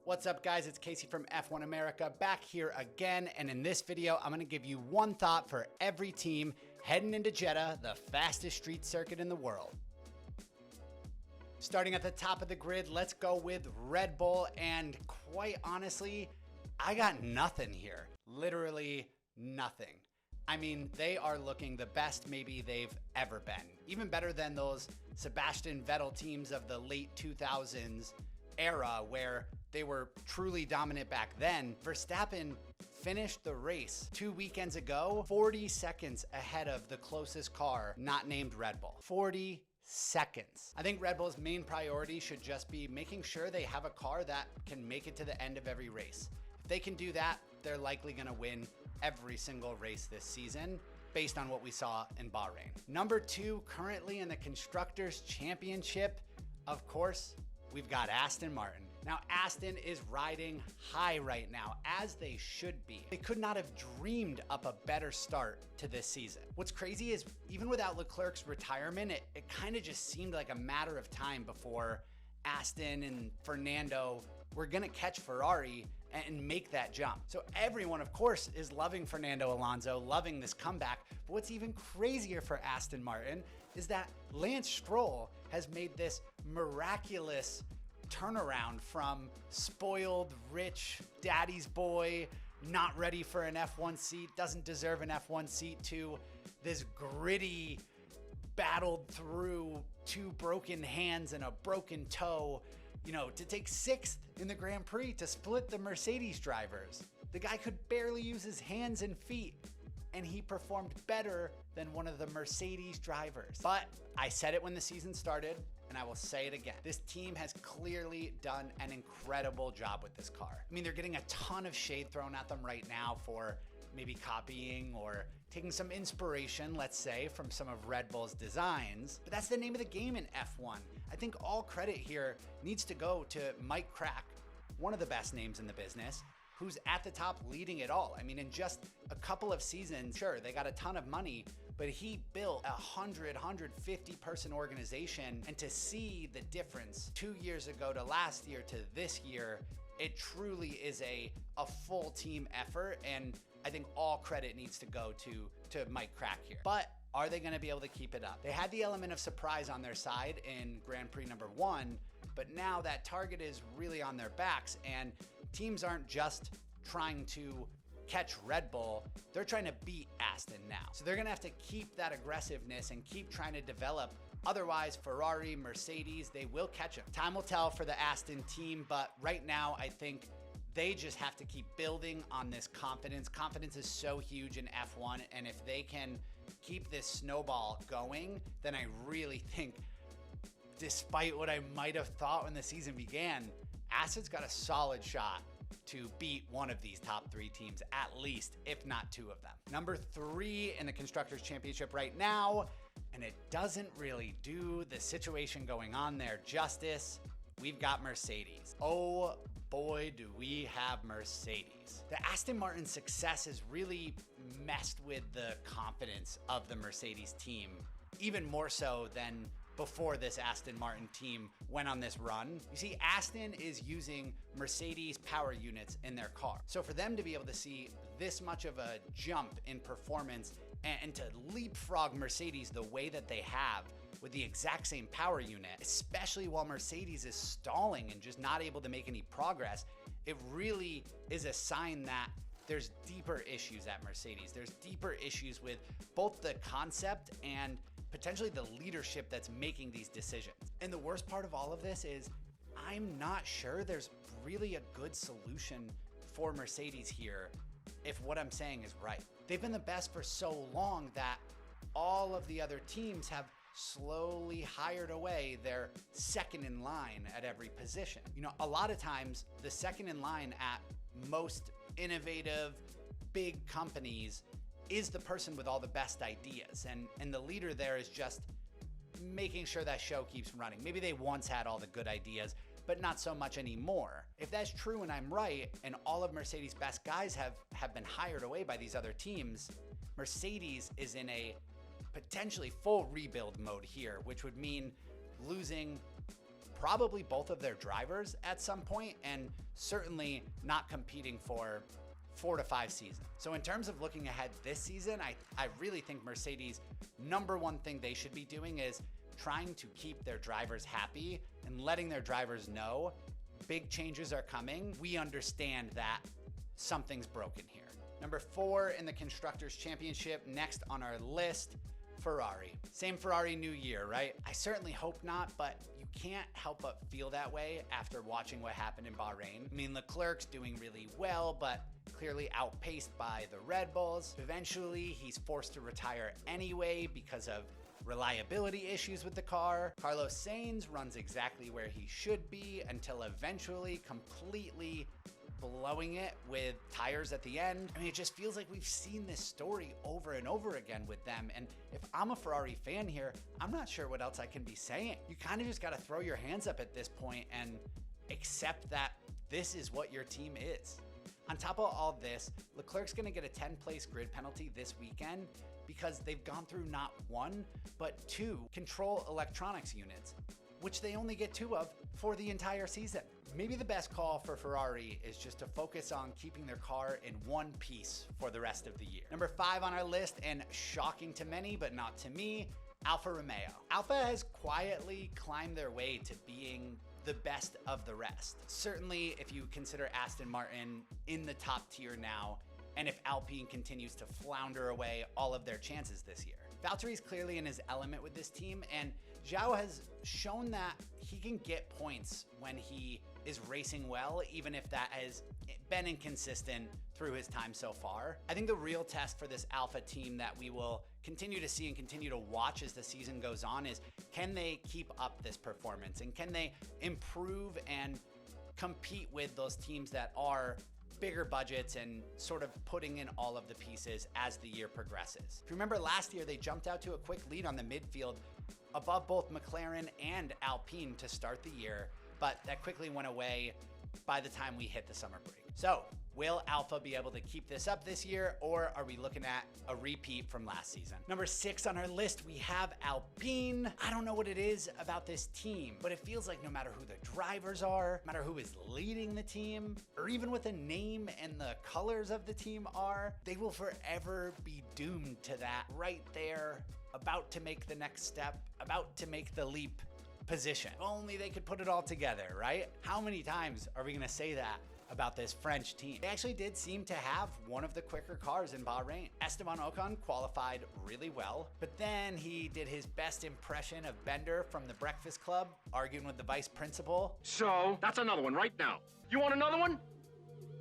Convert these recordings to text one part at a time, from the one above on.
What's up, guys? It's Casey from F1 America back here again, and in this video I'm going to give you one thought for every team heading into Jeddah, the fastest street circuit in the world. Starting at the top of the grid, let's go with Red Bull, and quite honestly, I got nothing here. Literally nothing. I mean, they are looking the best maybe they've ever been. Even better than those Sebastian Vettel teams of the late 2000s era where they were truly dominant back then. Verstappen finished the race 2 weekends ago, 40 seconds ahead of the closest car not named Red Bull. 40 seconds. I think Red Bull's main priority should just be making sure they have a car that can make it to the end of every race. If they can do that, they're likely gonna win every single race this season based on what we saw in Bahrain. Number 2, currently in the Constructors' Championship, of course, we've got Aston Martin. Now, Aston is riding high right now, as they should be. They could not have dreamed up a better start to this season. What's crazy is even without Leclerc's retirement, it kind of just seemed like a matter of time before Aston and Fernando were gonna catch Ferrari and make that jump. So everyone, of course, is loving Fernando Alonso, loving this comeback. But what's even crazier for Aston Martin is that Lance Stroll has made this miraculous turnaround from spoiled, rich, daddy's boy, not ready for an F1 seat, doesn't deserve an F1 seat, to this gritty, battled through 2 broken hands and a broken toe, to take 6th in the Grand Prix, to split the Mercedes drivers. The guy could barely use his hands and feet, and he performed better than one of the Mercedes drivers. But I said it when the season started, and I will say it again. This team has clearly done an incredible job with this car. I mean, they're getting a ton of shade thrown at them right now for maybe copying or taking some inspiration, let's say, from some of Red Bull's designs. But that's the name of the game in F1. I think all credit here needs to go to Mike Krack, one of the best names in the business, who's at the top leading it all. I mean, in just a couple of seasons, sure, they got a ton of money, but he built a 150 person organization. And to see the difference 2 years ago to last year to this year, it truly is a full team effort. And I think all credit needs to go to Mike Krack here. But are they gonna be able to keep it up? They had the element of surprise on their side in Grand Prix number 1, but now that target is really on their backs, and teams aren't just trying to catch Red Bull, they're trying to beat Aston now. So they're gonna have to keep that aggressiveness and keep trying to develop. Otherwise, Ferrari, Mercedes, they will catch them. Time will tell for the Aston team, but right now I think they just have to keep building on this confidence. Confidence is so huge in F1, and if they can keep this snowball going, then I really think, despite what I might have thought when the season began, Aston's got a solid shot to beat one of these top 3 teams, at least, if not 2 of them. Number 3 in the Constructors' Championship right now, and it doesn't really do the situation going on there justice, we've got Mercedes. Oh boy, do we have Mercedes. The Aston Martin success has really messed with the confidence of the Mercedes team, even more so than before this Aston Martin team went on this run. You see, Aston is using Mercedes power units in their car. So for them to be able to see this much of a jump in performance and to leapfrog Mercedes the way that they have with the exact same power unit, especially while Mercedes is stalling and just not able to make any progress, it really is a sign that there's deeper issues at Mercedes. There's deeper issues with both the concept and potentially the leadership that's making these decisions. And the worst part of all of this is I'm not sure there's really a good solution for Mercedes here if what I'm saying is right. They've been the best for so long that all of the other teams have slowly hired away their second in line at every position. A lot of times the second in line at most innovative, big companies is the person with all the best ideas. And the leader there is just making sure that show keeps running. Maybe they once had all the good ideas, but not so much anymore. If that's true and I'm right, and all of Mercedes' best guys have been hired away by these other teams, Mercedes is in a potentially full rebuild mode here, which would mean losing probably both of their drivers at some point, and certainly not competing for 4 to 5 seasons. So in terms of looking ahead this season, I really think Mercedes' number one thing they should be doing is trying to keep their drivers happy and letting their drivers know big changes are coming. We understand that something's broken here. Number 4 in the Constructors' Championship, next on our list, Ferrari. Same Ferrari new year, right? I certainly hope not, but you can't help but feel that way after watching what happened in Bahrain. I mean, Leclerc's doing really well, but clearly outpaced by the Red Bulls. Eventually, he's forced to retire anyway because of reliability issues with the car. Carlos Sainz runs exactly where he should be until eventually completely blowing it with tires at the end. I mean, it just feels like we've seen this story over and over again with them. And if I'm a Ferrari fan here, I'm not sure what else I can be saying. You kind of just got to throw your hands up at this point and accept that this is what your team is. On top of all this, Leclerc's going to get a 10-place grid penalty this weekend because they've gone through not 1, but 2 control electronics units, which they only get 2 of for the entire season. Maybe the best call for Ferrari is just to focus on keeping their car in one piece for the rest of the year. Number 5 on our list, and shocking to many, but not to me, Alfa Romeo. Alfa has quietly climbed their way to being the best of the rest. Certainly, if you consider Aston Martin in the top tier now, and if Alpine continues to flounder away all of their chances this year. Valtteri's clearly in his element with this team, and Zhao has shown that he can get points when he is racing well, even if that has been inconsistent through his time so far. I think the real test for this Alpha team that we will continue to see and continue to watch as the season goes on is, can they keep up this performance, and can they improve and compete with those teams that are bigger budgets and sort of putting in all of the pieces as the year progresses. If you remember last year, they jumped out to a quick lead on the midfield above both McLaren and Alpine to start the year, but that quickly went away by the time we hit the summer break. So will Alpha be able to keep this up this year, or are we looking at a repeat from last season? Number 6 on our list, we have Alpine. I don't know what it is about this team, but it feels like no matter who the drivers are, no matter who is leading the team, or even what the name and the colors of the team are, they will forever be doomed to that right there, about to make the next step, about to make the leap position. If only they could put it all together, right? How many times are we gonna say that about this French team? They actually did seem to have one of the quicker cars in Bahrain. Esteban Ocon qualified really well, but then he did his best impression of Bender from The Breakfast Club, arguing with the vice principal. So, that's another one right now. You want another one?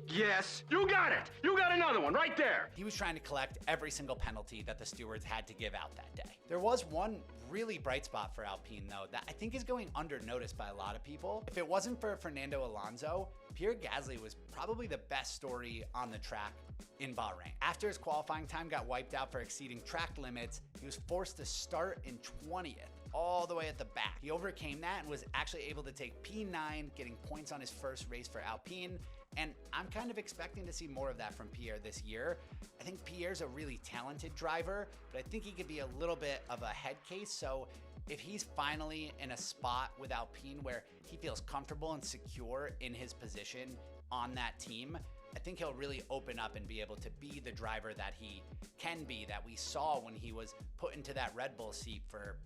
Yes, you got it. You got another one right there. He was trying to collect every single penalty that the stewards had to give out that day. There was one really bright spot for Alpine though that I think is going undernoticed by a lot of people. If it wasn't for Fernando Alonso, Pierre Gasly was probably the best story on the track in Bahrain. After his qualifying time got wiped out for exceeding track limits, he was forced to start in 20th. All the way at the back. He overcame that and was actually able to take P9, getting points on his first race for Alpine. And I'm kind of expecting to see more of that from Pierre this year. I think Pierre's a really talented driver, but I think he could be a little bit of a head case. So if he's finally in a spot with Alpine where he feels comfortable and secure in his position on that team, I think he'll really open up and be able to be the driver that he can be, that we saw when he was put into that Red Bull seat for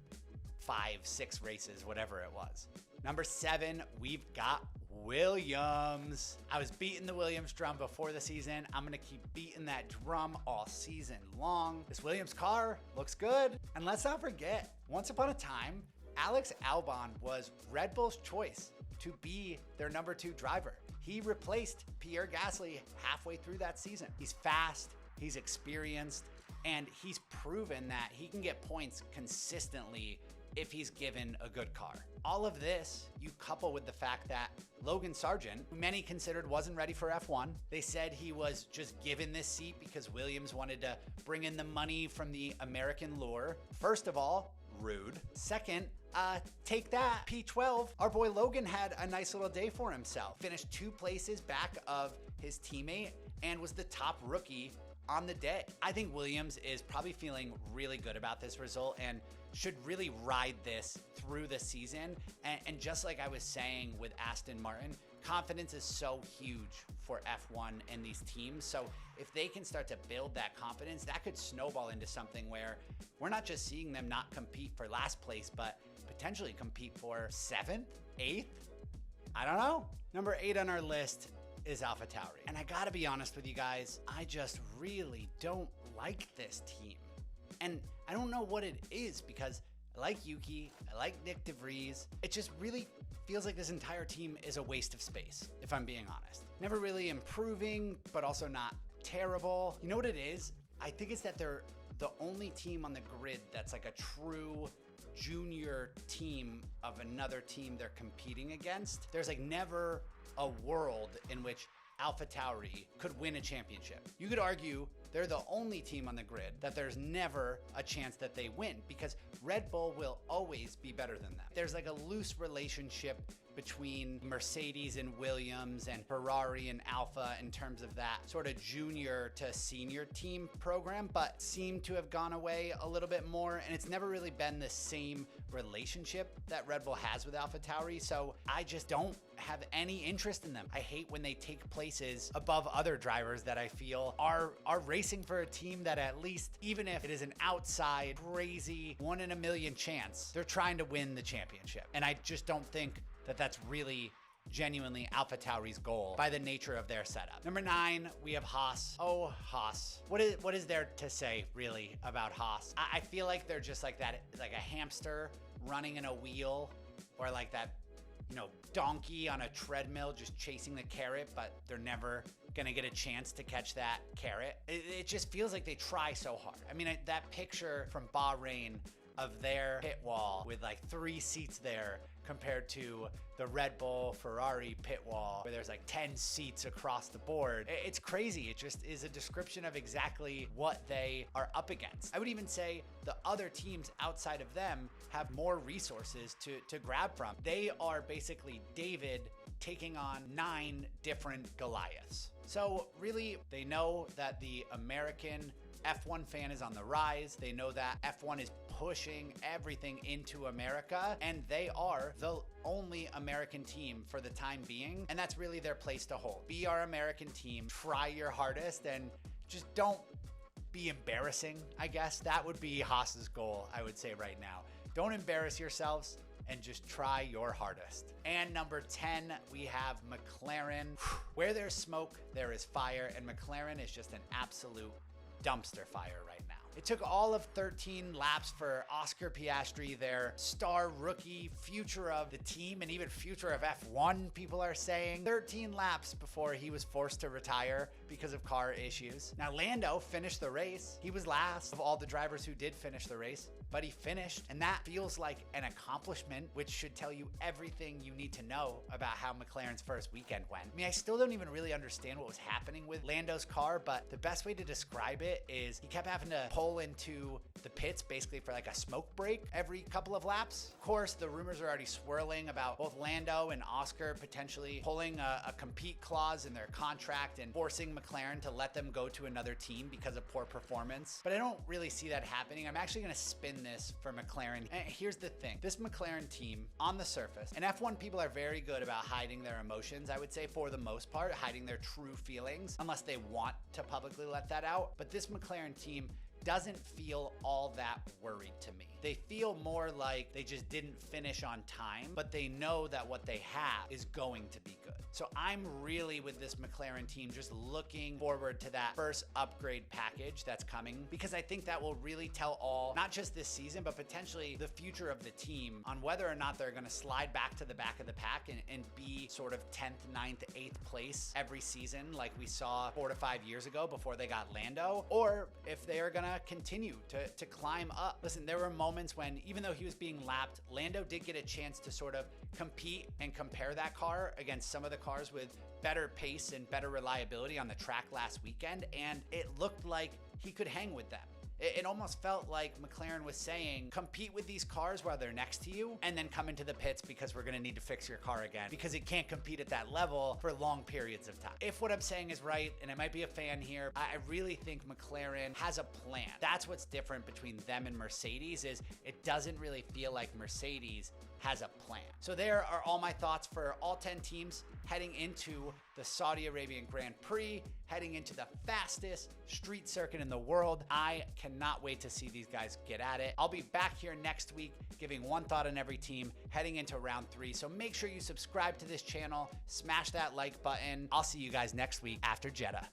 5-6 races, whatever it was. Number 7, we've got Williams. I was beating the Williams drum before the season. I'm gonna keep beating that drum all season long. This Williams car looks good. And let's not forget, once upon a time, Alex Albon was Red Bull's choice to be their number 2 driver. He replaced Pierre Gasly halfway through that season. He's fast, he's experienced, and he's proven that he can get points consistently if he's given a good car. All of this, you couple with the fact that Logan Sargent, who many considered wasn't ready for F1, they said he was just given this seat because Williams wanted to bring in the money from the American lure. First of all, rude. Second, take that, P12. Our boy Logan had a nice little day for himself. Finished 2 places back of his teammate and was the top rookie on the day. I think Williams is probably feeling really good about this result and should really ride this through the season. And just like I was saying with Aston Martin, confidence is so huge for F1 and these teams. So if they can start to build that confidence, that could snowball into something where we're not just seeing them not compete for last place, but potentially compete for 7th, 8th. I don't know. Number 8 on our list is AlphaTauri. And I gotta be honest with you guys, I just really don't like this team. And I don't know what it is, because I like Yuki, I like Nick DeVries. It just really feels like this entire team is a waste of space, if I'm being honest. Never really improving, but also not terrible. You know what it is? I think it's that they're the only team on the grid that's like a true junior team of another team they're competing against. There's like never a world in which AlphaTauri could win a championship. You could argue they're the only team on the grid that there's never a chance that they win, because Red Bull will always be better than them. There's like a loose relationship between Mercedes and Williams and Ferrari and Alpha in terms of that sort of junior to senior team program, but seem to have gone away a little bit more. And it's never really been the same relationship that Red Bull has with AlphaTauri. So I just don't have any interest in them. I hate when they take places above other drivers that I feel are racing for a team that, at least, even if it is an outside crazy 1 in a million chance, they're trying to win the championship. And I just don't think that that's really genuinely AlphaTauri's goal by the nature of their setup. Number 9, we have Haas. Oh, Haas. What is there to say really about Haas? I feel like they're just like that, like a hamster running in a wheel, or like that, you know, donkey on a treadmill just chasing the carrot, but they're never gonna get a chance to catch that carrot. It just feels like they try so hard. I mean, that picture from Bahrain of their pit wall with like 3 seats there compared to the Red Bull Ferrari pit wall where there's like 10 seats across the board. It's crazy. It just is a description of exactly what they are up against. I would even say the other teams outside of them have more resources to grab from. They are basically David taking on 9 different Goliaths. So really, they know that the American F1 fan is on the rise. They know that F1 is pushing everything into America, and they are the only American team for the time being, and that's really their place to hold. Be our American team, try your hardest, and just don't be embarrassing, I guess. That would be Haas's goal, I would say right now. Don't embarrass yourselves and just try your hardest. And number 10, we have McLaren. Where there's smoke, there is fire, and McLaren is just an absolute dumpster fire right now. It took all of 13 laps for Oscar Piastri, their star rookie, future of the team, and even future of F1, people are saying. 13 laps before he was forced to retire because of car issues. Now, Lando finished the race. He was last of all the drivers who did finish the race, but he finished, and that feels like an accomplishment, which should tell you everything you need to know about how McLaren's first weekend went. I mean, I still don't even really understand what was happening with Lando's car, but the best way to describe it is he kept having to pull into the pits basically for like a smoke break every couple of laps. Of course, the rumors are already swirling about both Lando and Oscar potentially pulling a compete clause in their contract and forcing McLaren to let them go to another team because of poor performance. But I don't really see that happening. I'm actually going to spin this for McLaren. And here's the thing. This McLaren team, on the surface, and F1 people are very good about hiding their emotions, I would say, for the most part, hiding their true feelings, unless they want to publicly let that out. But this McLaren team doesn't feel all that worried to me. They feel more like they just didn't finish on time, but they know that what they have is going to be good. So I'm really, with this McLaren team, just looking forward to that first upgrade package that's coming, because I think that will really tell all, not just this season, but potentially the future of the team on whether or not they're going to slide back to the back of the pack and be sort of 10th, 9th, 8th place every season like we saw 4 to 5 years ago before they got Lando, or if they are going to continue to climb up. Listen, there were moments when, even though he was being lapped, Lando did get a chance to sort of compete and compare that car against some of the cars with better pace and better reliability on the track last weekend, and it looked like he could hang with them. It almost felt like McLaren was saying, compete with these cars while they're next to you, and then come into the pits because we're gonna need to fix your car again, because it can't compete at that level for long periods of time. If what I'm saying is right, and I might be a fan here, I really think McLaren has a plan. That's what's different between them and Mercedes, is it doesn't really feel like Mercedes has a plan. So there are all my thoughts for all 10 teams heading into the Saudi Arabian Grand Prix, heading into the fastest street circuit in the world. I cannot wait to see these guys get at it. I'll be back here next week giving one thought on every team heading into round 3. So make sure you subscribe to this channel, smash that like button. I'll see you guys next week after Jeddah.